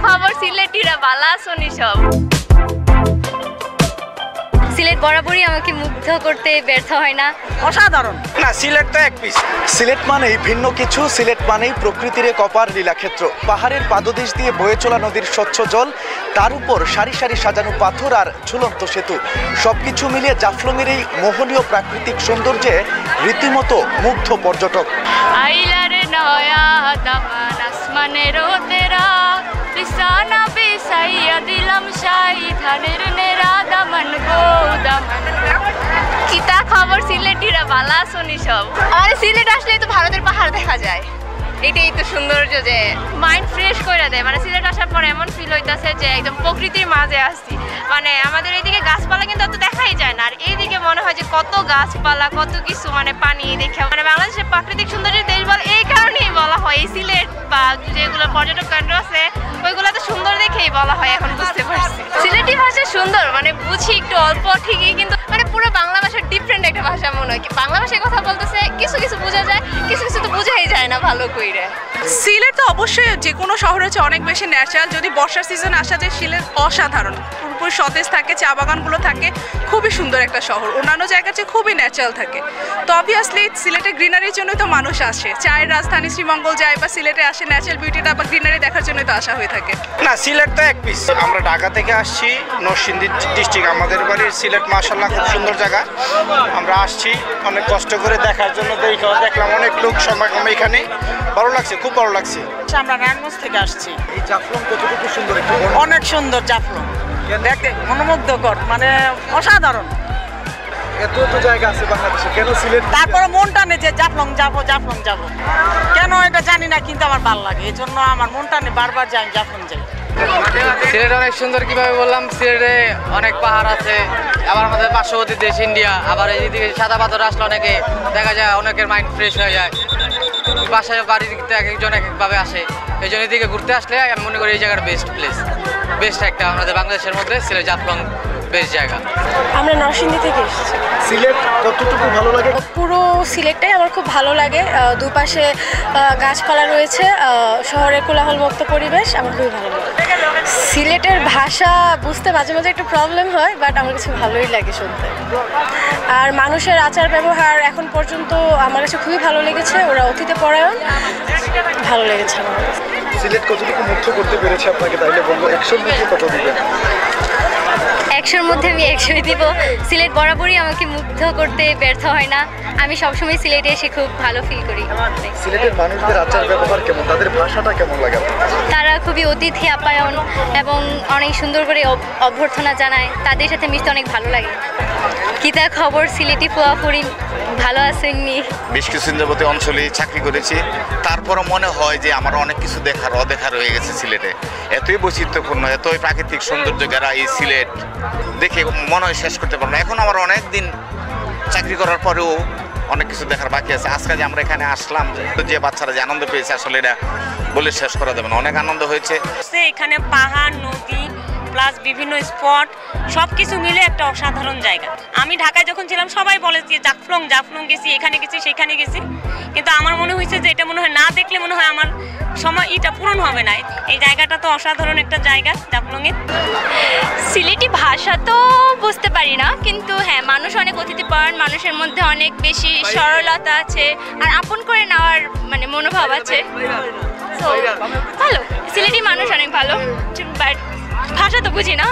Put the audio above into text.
খবর সিলেটিরা বালা শুনি সব। সিলেট বরাবরই আমাকে মুগ্ধ করতে ব্যর্থ হয় না। অসাধারণ না, সিলেট তো এক পিস। সিলেট মানেই ভিন্ন কিছু, সিলেট মানেই প্রকৃতির এক অপার লীলাক্ষেত্র। পাহাড়ের পাদদেশ দিয়ে বয়ে চলা নদীর স্বচ্ছ জল, তার উপর সারি সারি সাজানো পাথর আর ঝুলন্ত সেতু, সবকিছু মিলিয়ে জাফলংয়ের এই মোহনীয় প্রাকৃতিক সৌন্দর্যে রীতিমতো মুগ্ধ পর্যটক। আইলারে নয়া দামান আসমানের তেরা বিছানা বিছাইয়া দিলাম শাই ধানের নেরা দামান গো দামান। কিতা খবর সিলেটিরা বালা শুনি সব। আমাদের সিলেট আসলেই তো ভারতের পাহাড় দেখা যায়, এটাই তো সৌন্দর্য যে মাইন্ড ফ্রেশ করে দেয়। মানে সিলেট আসার পর এমন ফিল হইতাছে যে একদম প্রকৃতির মাঝে আসছি। মানে আমাদের এইদিকে গাছপালা কিন্তু অত দেখাই যায় না, আর এইদিকে মনে হয় যে কত গাছপালা, কত কিছু, মানে পানি দেখে মানে বাংলাদেশের প্রাকৃতিক সৌন্দর্যের দেশ বলে এই কারণেই বলা হয়। এই সিলেট বা যেগুলো পর্যটক কেন্দ্র আছে ওইগুলো তো সুন্দর দেখেই বলা হয়। এখন বুঝতে পারছি সিলেটি ভাষা সুন্দর, মানে বুঝি একটু অল্প ঠিকই, কিন্তু মানে পুরো বাংলা ভাষার ডিফারেন্ট একটা ভাষা মনে হয়। বাংলা ভাষায় কথা বলতেছে কিছু কিছু বোঝা যায়, কিছু কিছু তো বোঝাই যায় না ভালো কইরে। সিলেট তো অবশ্যই যে কোনো শহরের চেয়ে অনেক বেশি ন্যাচারাল। যদি বর্ষার সিজন আসা যায়, সিলেট অসাধারণ, পুরোপুরি সতেজ থাকে, চা বাগানগুলো থাকে, খুবই সুন্দর একটা শহর। অন্যান্য জায়গার চেয়ে খুবই ন্যাচারাল থাকে। তো অবভিয়াসলি সিলেটের গ্রিনারির জন্যই তো মানুষ আসে, চায়ের রাজধানী শ্রীমঙ্গল যায় বা সিলেটে আসে ন্যাচারাল বিউটিটা বা গ্রিনারি দেখার জন্যই তো আসা হয়ে থাকে। না, সিলেট তো এক পিস। আমরা ঢাকা থেকে আসছি, নরসিংদী ডিস্ট্রিক্ট আমাদের বাড়ির। সিলেট মাশাআল্লাহ খুব সুন্দর জায়গা। আমরা আসছি অনেক কষ্ট করে দেখার জন্য, দেখলাম অনেক লোক সমাগম এখানে, ভালো লাগছে, খুব ভালো লাগছে। আমরা রায়গঞ্জ থেকে আসছি। এই জাফলং কতটুকু সুন্দর, অনেক সুন্দর জাফলং, দেখতে মনোমুগ্ধকর, মানে অসাধারণ। এত এত জায়গা আছে বাংলাদেশে, কেন সিলেট? তারপরে মনটা নেই যে জাফলং যাবো জাফলং যাবো, কেন এটা জানি না, কিন্তু আমার ভালো লাগে, এই জন্য আমার মনটা নেই, বারবার যাই জাফলং যাই। সিলেট অনেক সুন্দর, কিভাবে বললাম, সিলেটে অনেক পাহাড় আছে, আবার আমাদের পার্শ্ববর্তী দেশ ইন্ডিয়া, আবার এইদিকে সাদা পাথর আসলে অনেকে দেখা যায় অনেকের মাইন্ড ফ্রেশ হয়ে যায়। বাসায় বাড়ির দিকে এক একজন এক একভাবে আসে, এই জন্য এদিকে ঘুরতে আসলে আমি মনে করি এই জায়গাটা বেস্ট প্লেস, বেস্ট একটা আমাদের বাংলাদেশের মধ্যে সিলেট জাফলং বেস্ট জায়গা। আমরা নরসিংদী থেকে এসেছি। সিলেট কতটুকু ভালো লাগে? পুরো সিলেটটাই আমার খুব ভালো লাগে। দুপাশে গাছপালা রয়েছে, শহরের কোলাহলমুক্ত পরিবেশ, আমার খুবই ভালো লাগে। সিলেটের ভাষা বুঝতে মাঝে মাঝে একটু প্রবলেম হয়, বাট আমার কাছে ভালোই লাগে শুনতে। আর মানুষের আচার ব্যবহার এখন পর্যন্ত আমার কাছে খুবই ভালো লেগেছে, ওরা অতিথি পরায়ণ, ভালো লেগেছে আমার কাছে। সিলেট কতটুকু মুগ্ধ করতে পেরেছে আপনাকে, তাইলে বলবো 100 মধ্যে কত দিবেন? 100-র মধ্যে আমি 100 দিব। সিলেট বরাবরই আমাকে মুগ্ধ করতে ব্যর্থ হয় না। আমি সবসময় সিলেটে এসে খুব ভালো ফিল করি। সিলেটের মানুষদের আচার ব্যবহার কেমন, তাদের ভাষাটা কেমন লাগে? তারা খুবই অতিথি আপ্যায়ন এবং অনেক সুন্দর করে অভ্যর্থনা জানায়, তাদের সাথে মিশতে অনেক ভালো লাগে। কিতা খবর সিলেটি ফুয়াফুরি, ভালো আছেননি? বেশ কিছুদিন যাবতীয় অঞ্চলে চাকরি করেছি, তারপরও মনে হয় যে আমার অনেক কিছু অদেখা রয়ে গেছে সিলেটে। এতই বৈচিত্র্যপূর্ণ, এতই প্রাকৃতিক সৌন্দর্য যারা এই সিলেট দেখে মনে হয় শেষ করতে পারবো না। এখন আমার অনেক দিন চাকরি করার পরেও অনেক কিছু দেখার বাকি আছে। আজকে যে আমরা এখানে আসলাম, যে বাচ্চারা যে আনন্দ পেয়েছে, আসলে এটা বলে শেষ করা যাবে না, অনেক আনন্দ হয়েছে। এখানে পাহাড়, নদী প্লাস বিভিন্ন স্পট সব কিছু মিলে একটা অসাধারণ জায়গা। আমি ঢাকায় যখন ছিলাম সবাই বলে যে জাফলং গেছি, এখানে গেছি, সেখানে গেছি, কিন্তু আমার মনে হয়েছে যে এটা মনে হয় না দেখলে মনে হয় আমার সময় এটা পূরণ হবে না। এই জায়গাটা তো অসাধারণ একটা জায়গা জাফলংয়ের। সিলেটি ভাষা তো বুঝতে পারি না, কিন্তু হ্যাঁ মানুষ অনেক অতিথিপরায়ণ, মানুষের মধ্যে অনেক বেশি সরলতা আছে আর আপন করে নেওয়ার মানে মনোভাব আছে। ভালো, সিলেটি মানুষ অনেক ভালো, বাট ভাষা তো বুঝি না।